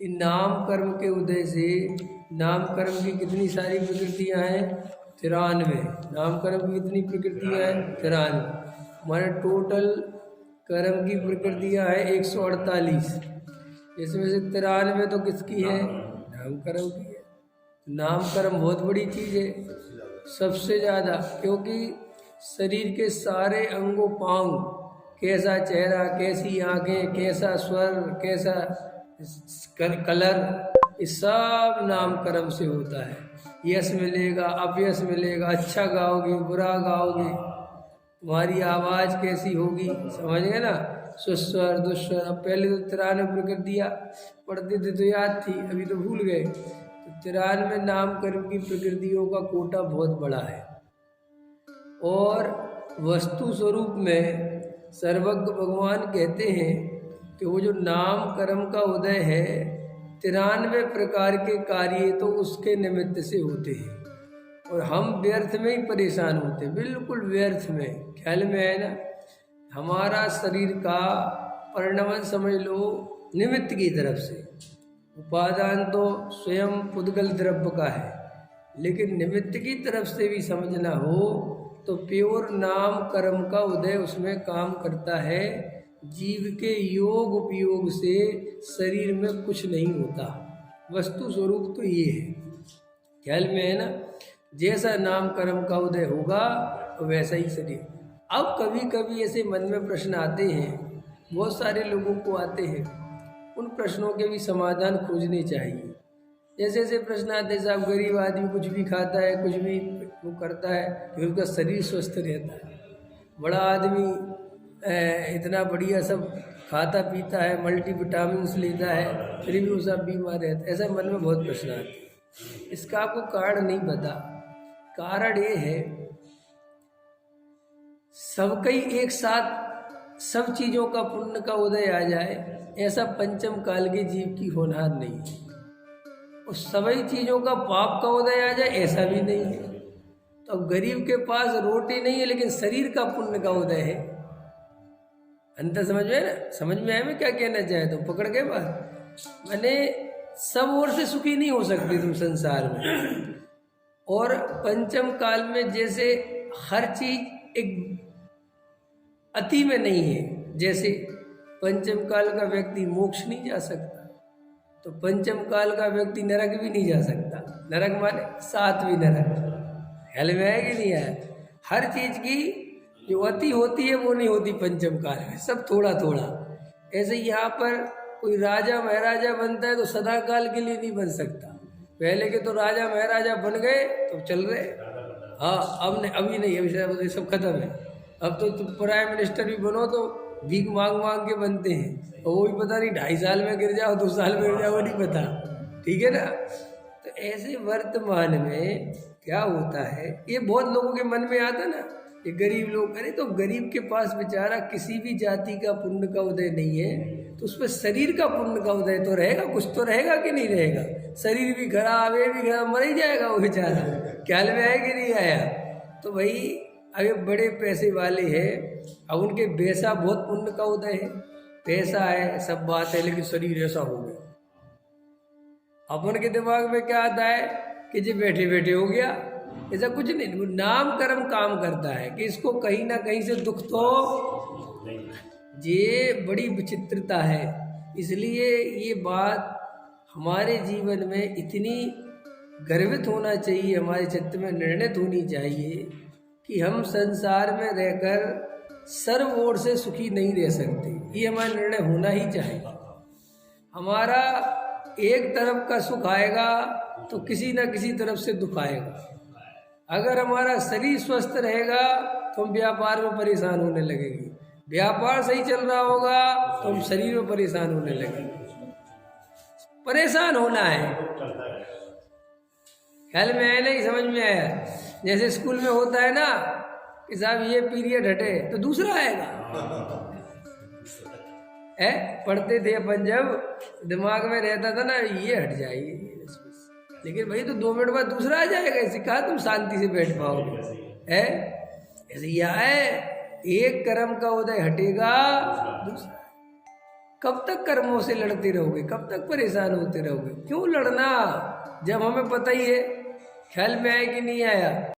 इन नाम कर्म के उदय से नाम कर्म की कितनी सारी प्रकृतियां हैं? 93। नाम कर्म की कितनी प्रकृतियां हैं? 93। हमारे टोटल कर्म की प्रकृतियां हैं 148। इसमें से 93 तो किसकी है? नाम कर्म की है। नाम कर्म बहुत बड़ी चीज है, सबसे ज्यादा, क्योंकि शरीर के सारे अंगों पांव, कैसा चेहरा, कैसी आंखें, कैसा स्वर, कैसा कलर, ये सब नाम कर्म से होता है। यश मिलेगा, अपयश मिलेगा, अच्छा गाओगे, बुरा गाओगे, तुम्हारी आवाज कैसी होगी, समझ गए ना? सुस्वर दुस्वर। अब पहले तो 93 प्रकृतियां पढ़ते थे तो याद थी, अभी तो भूल गए। तो 93 नाम कर्म की प्रकृतियों का कोटा बहुत बड़ा है। और वस्तु स्वरूप में सर्वज्ञ भगवान कहते हैं कि वो जो नाम कर्म का उदय है, 93 प्रकार के कार्य तो उसके निमित्त से होते हैं, और हम व्यर्थ में ही परेशान होते हैं, बिल्कुल व्यर्थ में। ख्याल में है ना? हमारा शरीर का परिणमन समझ लो निमित्त की तरफ से, उपादान तो स्वयं पुद्गल द्रव्य का है, लेकिन निमित्त की तरफ से भी समझना हो तो प्योर नाम कर्म का उदय उसमें काम करता है। जीव के योग उपयोग से शरीर में कुछ नहीं होता, वस्तु स्वरूप तो ये है। ख्याल में है ना? जैसा नाम कर्म का उदय होगा तो वैसा ही शरीर। अब कभी कभी ऐसे मन में प्रश्न आते हैं, बहुत सारे लोगों को आते हैं, उन प्रश्नों के भी समाधान खोजने चाहिए। जैसे ऐसे प्रश्न आते हैं, साहब गरीब आदमी कुछ भी खाता है, कुछ भी वो करता है, फिर उसका शरीर स्वस्थ रहता है। बड़ा आदमी इतना बढ़िया सब खाता पीता है, मल्टीविटामिन्स लेता है, फिर भी वो सब बीमार रहता है। ऐसा मन में बहुत प्रश्न आते हैं। इसका आपको कारण नहीं पता। कारण ये है, सबका ही एक साथ सब चीजों का पुण्य का उदय आ जाए, ऐसा पंचम काल के जीव की होनहार नहीं है। और सभी चीजों का पाप का उदय आ जाए, ऐसा भी नहीं है। तो अब गरीब के पास रोटी नहीं है, लेकिन शरीर का पुण्य का उदय है। अंतर समझ में है ना? समझ में आया मैं क्या कहना चाहे? तो पकड़ गए बात। मैंने सब ओर से सुखी नहीं हो सकती तुम संसार में। और पंचम काल में जैसे हर चीज एक अति में नहीं है, जैसे पंचम काल का व्यक्ति मोक्ष नहीं जा सकता, तो पंचम काल का व्यक्ति नरक भी नहीं जा सकता। नरक माने 7वीं नरक। ख्याल में है कि नहीं है? हर चीज की जो अति होती है वो नहीं होती पंचम काल में, सब थोड़ा थोड़ा। ऐसे यहाँ पर कोई राजा महाराजा बनता है तो सदा काल के लिए नहीं बन सकता। पहले के तो राजा महाराजा बन गए तो चल रहे, हाँ अब नहीं, अभी नहीं, अभी सब खत्म है। अब तो तुम प्राइम मिनिस्टर भी बनो तो भीख मांग मांग के बनते हैं, और वो भी पता नहीं 2.5 साल में गिर जाओ, 2 साल में गिर जाओ, वो नहीं पता। ठीक है ना? तो ऐसे वर्तमान में क्या होता है, ये बहुत लोगों के मन में आता ना, ये गरीब लोग, अरे तो गरीब के पास बेचारा किसी भी जाति का पुण्य का उदय नहीं है, तो उस पर शरीर का पुण्य का उदय तो रहेगा, कुछ तो रहेगा कि नहीं रहेगा? शरीर भी खराब, ये भी खराब, मर ही जाएगा वो बेचारा। ख्याल में आया कि नहीं आया? तो भाई अभी बड़े पैसे वाले हैं, अब उनके वैसा बहुत पुण्य का उदय है, पैसा है, सब बात है, लेकिन शरीर ऐसा हो गया। अपन के दिमाग में क्या आता है कि जी बैठे बैठे हो गया, ऐसा कुछ नहीं। नाम कर्म काम करता है कि इसको कहीं ना कहीं से दुख तो, ये बड़ी विचित्रता है। इसलिए ये बात हमारे जीवन में इतनी गर्वित होना चाहिए, हमारे चित्त में निर्णित होनी चाहिए कि हम संसार में रहकर सर्व ओर से सुखी नहीं रह सकते। ये हमारा निर्णय होना ही चाहिए। हमारा एक तरफ का सुख आएगा तो किसी न किसी तरफ से दुख आएगा। अगर हमारा शरीर स्वस्थ रहेगा तो हम व्यापार में परेशान होने लगेंगे, व्यापार सही चल रहा होगा तो हम शरीर में परेशान होने लगेंगे। परेशान होना है। ख्याल में आया? नहीं समझ में आया? जैसे स्कूल में होता है ना कि साहब ये पीरियड हटे तो दूसरा आएगा, है? पढ़ते थे अपन जब, दिमाग में रहता था ना ये हट जाएगी, लेकिन भाई तो 2 मिनट बाद दूसरा आ जाएगा, ऐसे कहा तुम शांति से बैठ पाओगे? है ऐसे? यह है एक कर्म का उदय हटेगा दूसरा। कब तक कर्मों से लड़ते रहोगे, कब तक परेशान होते रहोगे? क्यों लड़ना जब हमें पता ही है। ख्याल में आया कि नहीं आया?